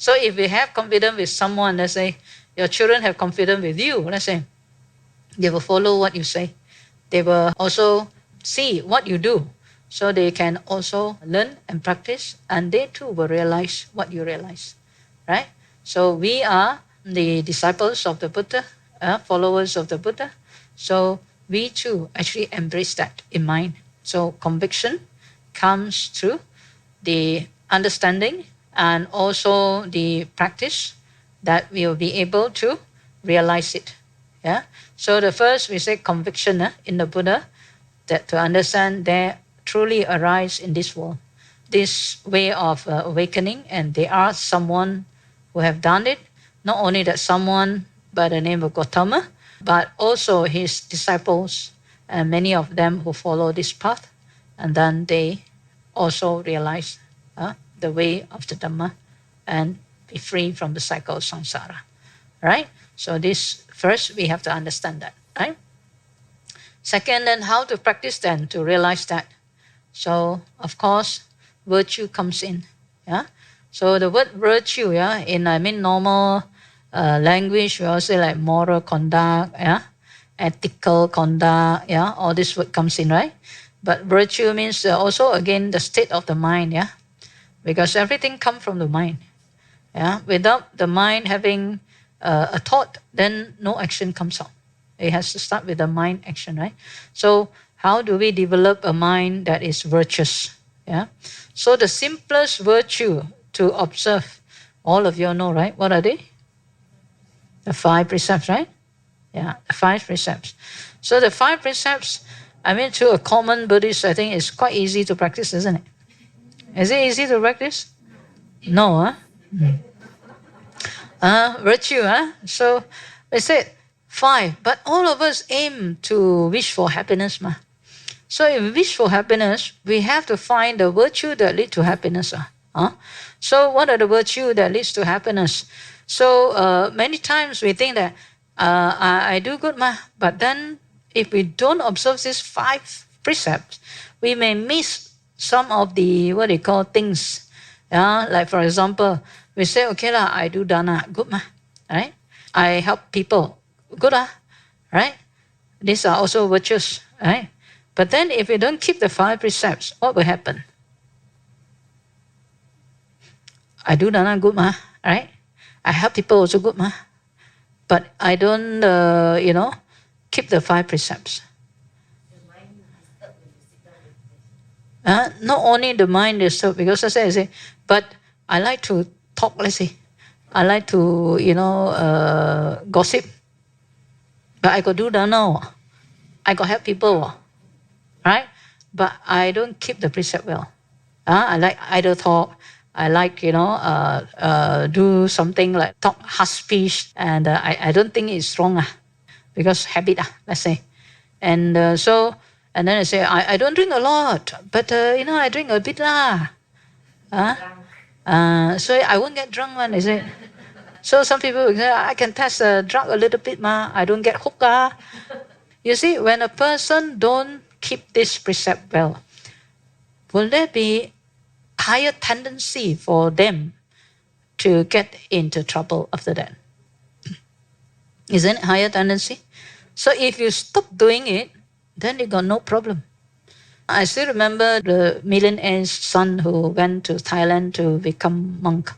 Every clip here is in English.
So if we have confidence with someone, let's say your children have confidence with you, let's say, they will follow what you say. They will also see what you do. So they can also learn and practice, and they too will realize what you realize, right? So we are the disciples of the Buddha, followers of the Buddha. So we too actually embrace that in mind. So conviction comes through the understanding and also the practice that we will be able to realize it. Yeah. So the first we say conviction in the Buddha, that to understand there truly arise in this world, this way of awakening, and there are someone who have done it. Not only that someone by the name of Gotami, but also his disciples, and many of them who follow this path, and then they also realize the way of the Dhamma and be free from the cycle of samsara. Right? So this first we have to understand that. Right? Second, then how to practice then to realize that. So of course, virtue comes in. Yeah. So the word virtue, in normal language, we also say like moral conduct, ethical conduct, all this word comes in, right? But virtue means also again the state of the mind, because everything comes from the mind. Without the mind having a thought, then no action comes out. It has to start with the mind action, right? So how do we develop a mind that is virtuous? So the simplest virtue to observe, all of you know, right? What are they? The 5 precepts, right? Yeah, the 5 precepts. So the 5 precepts, to a common Buddhist, I think it's quite easy to practice, isn't it? Is it easy to practice? No, virtue, So they said 5, but all of us aim to wish for happiness, So if we wish for happiness, we have to find the virtue that leads to happiness. So what are the virtues that leads to happiness? So many times we think that I do good, but then if we don't observe these 5 precepts, we may miss some of the what they call things. Like for example, we say, okay I do dana, good right? I help people, good right? These are also virtues, right? But then if we don't keep the 5 precepts, what will happen? I do dana, good right? I help people also, good but I don't keep the 5 precepts. Not only the mind is so, because I say, but I like to talk, let's say. I like to, gossip. But I could do that now. I could help people, right? But I don't keep the precept well. I like idle talk. I like, do something like talk harsh speech. And I don't think it's wrong, because habit, let's say. And and then I say, I don't drink a lot, but, I drink a bit. So I won't get drunk, I say. So some people will say, I can test the drug a little bit, I don't get hooked. You see, when a person don't keep this precept well, will there be higher tendency for them to get into trouble after that? Isn't it higher tendency? So if you stop doing it, then you got no problem. I still remember the millionaire's son who went to Thailand to become monk.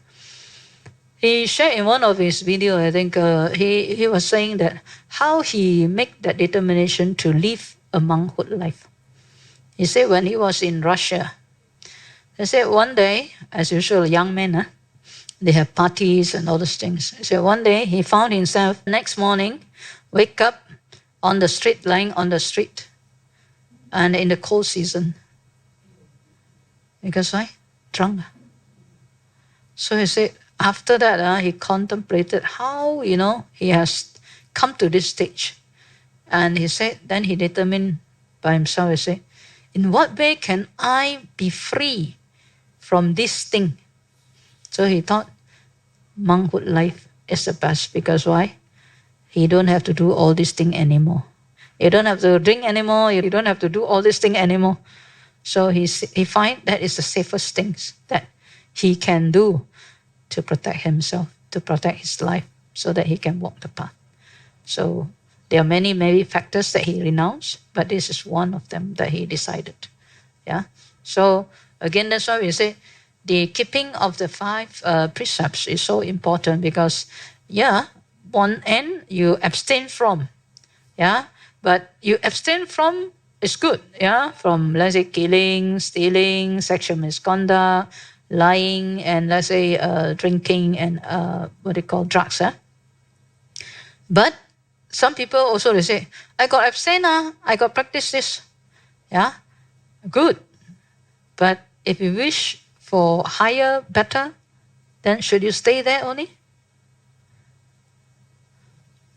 He shared in one of his videos, I think, he was saying that how he make that determination to live a monkhood life. He said when he was in Russia, he said one day, as usual, young men, they have parties and all those things. He said one day he found himself next morning, wake up on the street, lying on the street, and in the cold season. Because why? Drunk. So he said, after that, he contemplated how, he has come to this stage. And he said, then he determined by himself, he said, in what way can I be free from this thing? So he thought, monkhood life is the best, because why? You don't have to do all these things anymore. You don't have to drink anymore. You don't have to do all these things anymore. So he find that is the safest things that he can do to protect himself, to protect his life, so that he can walk the path. So there are many, many factors that he renounced, but this is one of them that he decided. Yeah. So again, that's why we say the keeping of the 5 precepts is so important, because, one end you abstain from, but you abstain from is good, from, let's say, killing, stealing, sexual misconduct, lying, and, let's say, drinking, and what they call drugs. But some people also, they say, I got abstain, I got practice this. Good. But if you wish for higher, better, then should you stay there only?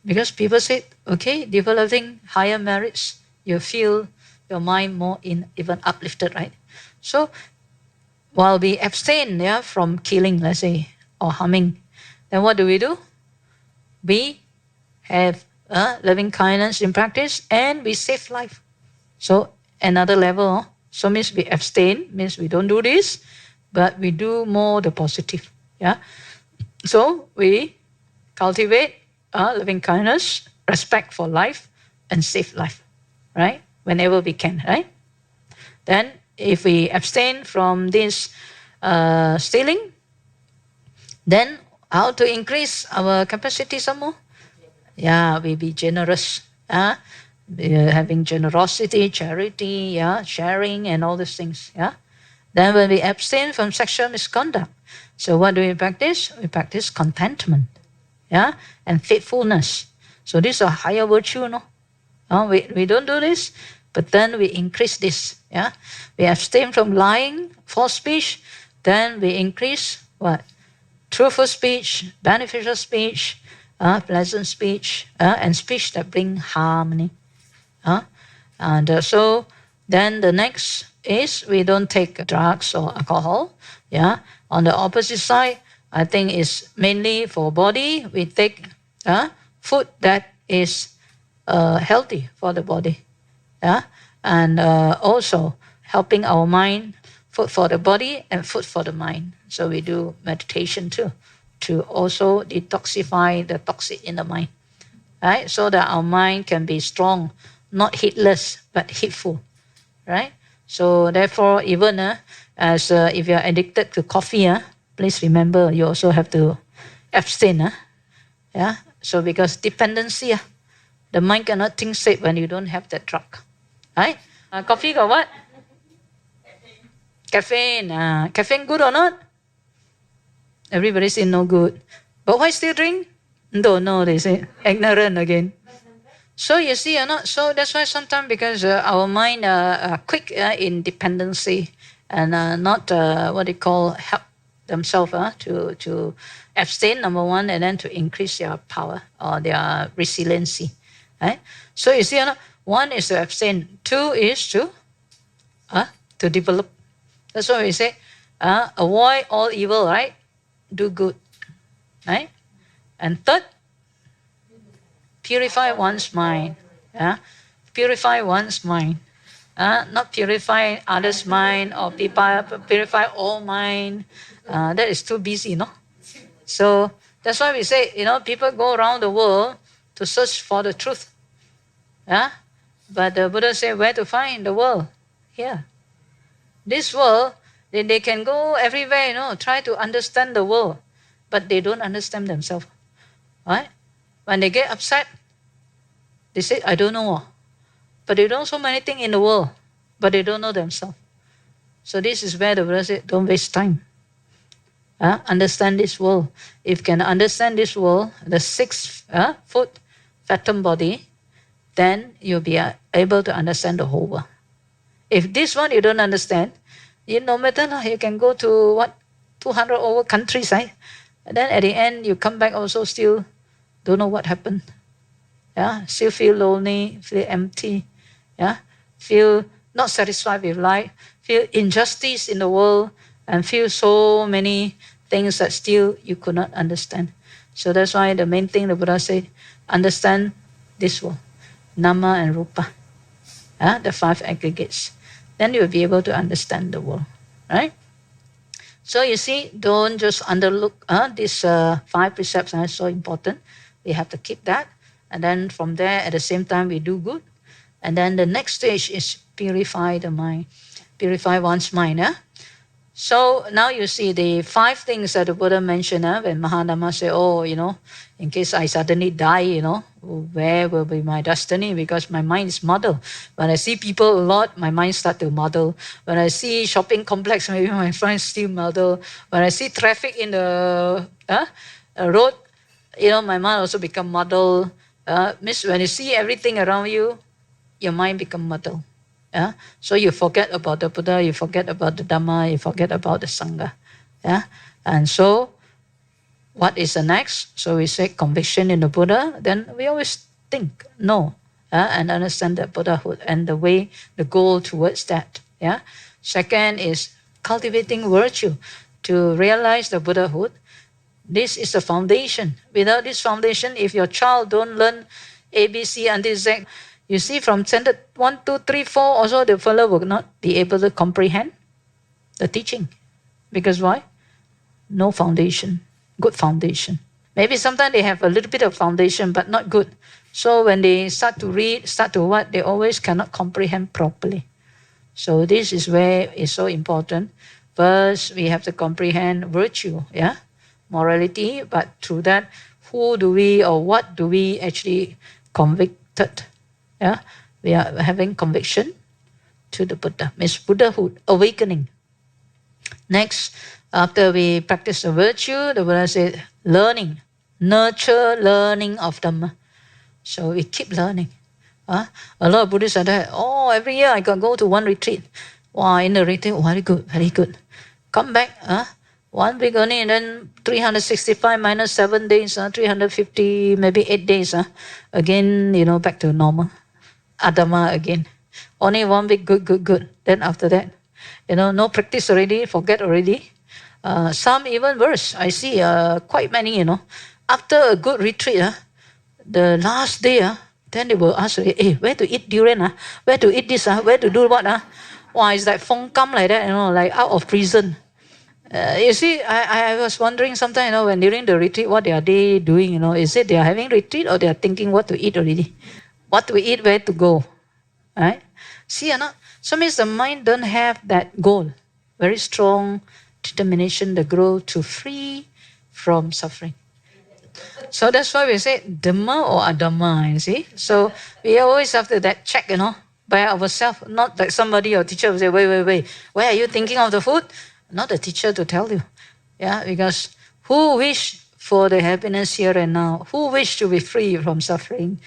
Because people say, okay, developing higher merits, you feel your mind more even uplifted, right? So while we abstain from killing, let's say, or harming, then what do? We have loving kindness in practice, and we save life. So another level. So means we abstain, means we don't do this, but we do more the positive. So we cultivate loving kindness, respect for life, and save life, right? Whenever we can, right? Then if we abstain from this stealing, then how to increase our capacity some more? We be generous. Having generosity, charity, sharing, and all these things. Then when we abstain from sexual misconduct, so what do we practice? We practice contentment, and faithfulness. So these are higher virtue, no? We don't do this, but then we increase this. We abstain from lying, false speech, then we increase what? Truthful speech, beneficial speech, pleasant speech, and speech that bring harmony. And so then the next is we don't take drugs or alcohol. On the opposite side, I think is mainly for body. We take food that is healthy for the body. And also helping our mind, food for the body and food for the mind. So we do meditation too, to also detoxify the toxic in the mind, right? So that our mind can be strong, not heedless, but heedful, right? So therefore, even as if you are addicted to coffee, please remember you also have to abstain. So because dependency, the mind cannot think straight when you don't have that drug, right? Coffee got what? Caffeine. Caffeine good or not? Everybody say no good. But why still drink? Don't know, they say. Ignorant again. So you see, so that's why sometimes, because our mind are quick in dependency, and not what they call help themselves to abstain, number one, and then to increase their power or their resiliency. Right? So you see, one is to abstain, two is to develop. That's why we say, avoid all evil, right? Do good, right? And third, purify one's mind. Purify one's mind. Not purify others' mind or people, purify all mind. That is too busy, no? So that's why we say, people go around the world to search for the truth. But the Buddha said, where to find the world? Here. This world, they can go everywhere, try to understand the world, but they don't understand themselves. Right? When they get upset, they say, I don't know. But they know so many things in the world, but they don't know themselves. So this is where the Buddha said, don't waste time. Understand this world. If you can understand this world, the 6-foot phantom body, then you'll be able to understand the whole world. If this one you don't understand, no matter, you can go to 200 over countries, right? And then at the end, you come back also still don't know what happened. Still feel lonely, feel empty. Feel not satisfied with life, feel injustice in the world, and feel so many things that still you could not understand. So that's why the main thing the Buddha said, understand this world, Nama and Rupa, the 5 aggregates. Then you'll be able to understand the world, right? So you see, don't just underlook these 5 precepts are so important. We have to keep that. And then from there, at the same time, we do good. And then the next stage is purify the mind, purify one's mind. So now you see the 5 things that the Buddha mentioned when Mahadhamma said, oh, in case I suddenly die, where will be my destiny? Because my mind is muddled. When I see people a lot, my mind starts to muddle. When I see shopping complex, maybe my mind still muddle. When I see traffic in the road, my mind also become muddled. Means when you see everything around you, your mind become muddled. So you forget about the Buddha, you forget about the Dhamma, you forget about the Sangha. And so what is the next? So we say conviction in the Buddha, then we always think, no, and understand the Buddhahood and the way, the goal towards that. Second is cultivating virtue to realize the Buddhahood. This is the foundation. Without this foundation, if your child don't learn ABC until Z, you see from standard 1, 2, 3, 4, also the fellow will not be able to comprehend the teaching. Because why? No foundation, good foundation. Maybe sometimes they have a little bit of foundation, but not good. So when they start to read, they always cannot comprehend properly. So this is where it's so important. First, we have to comprehend virtue, morality, but through that, who do we or what do we actually convicted? We are having conviction to the Buddha, means Buddhahood, awakening. Next, after we practice the virtue, the Buddha said, learning, nurture learning of Dhamma. So we keep learning. A lot of Buddhists are there, every year I can go to one retreat. Wow, in the retreat, very good, very good. Come back, one Bhikkhuni, and then 365 minus 7 days, 350, maybe 8 days. Again, back to normal. Adama again. Only 1 week, good. Then after that, no practice already, forget already. Some even worse. I see quite many, after a good retreat, the last day, then they will ask, hey, where to eat durian? Where to eat this? Where to do what? Wow, it's like fong kam like that, like out of prison. You see, I was wondering sometimes, when during the retreat, what are they doing? Is it they are having retreat or they are thinking what to eat already? What to eat, where to go, right? See or not? So means the mind don't have that goal, very strong determination, the goal to free from suffering. So that's why we say Dhamma or Adhamma, you see. So we always have to that check, by ourselves, not like somebody or teacher will say, wait, where are you thinking of the food? Not the teacher to tell you, because who wish for the happiness here and now? Who wish to be free from suffering?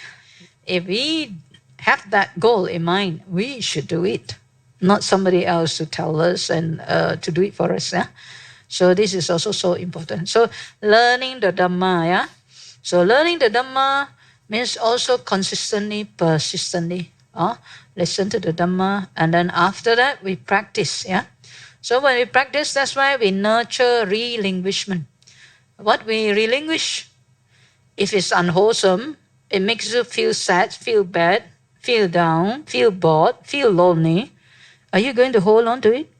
If we have that goal in mind, we should do it, not somebody else to tell us and to do it for us. So this is also so important. So learning the Dhamma, So learning the Dhamma means also consistently, persistently. Listen to the Dhamma, and then after that we practice. So when we practice, that's why we nurture relinquishment. What we relinquish, if it's unwholesome, it makes you feel sad, feel bad, feel down, feel bored, feel lonely. Are you going to hold on to it?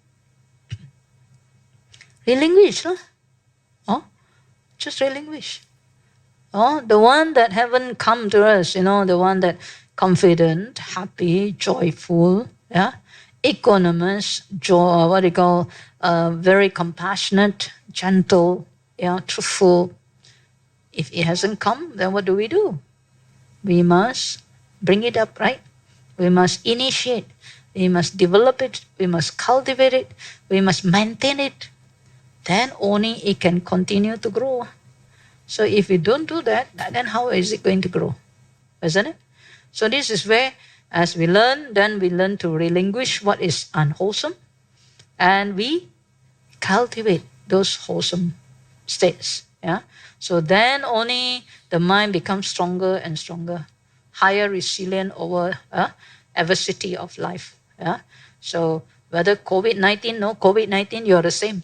Relinquish, just relinquish. The one that haven't come to us, the one that confident, happy, joyful, equanimous, very compassionate, gentle, truthful. If it hasn't come, then what do? We must bring it up, right? We must initiate. We must develop it. We must cultivate it. We must maintain it. Then only it can continue to grow. So if we don't do that, then how is it going to grow? Isn't it? So this is where, as we learn, then we learn to relinquish what is unwholesome, and we cultivate those wholesome states. So then only the mind becomes stronger and stronger, higher resilient over adversity of life. So whether COVID-19, no COVID-19, you're the same.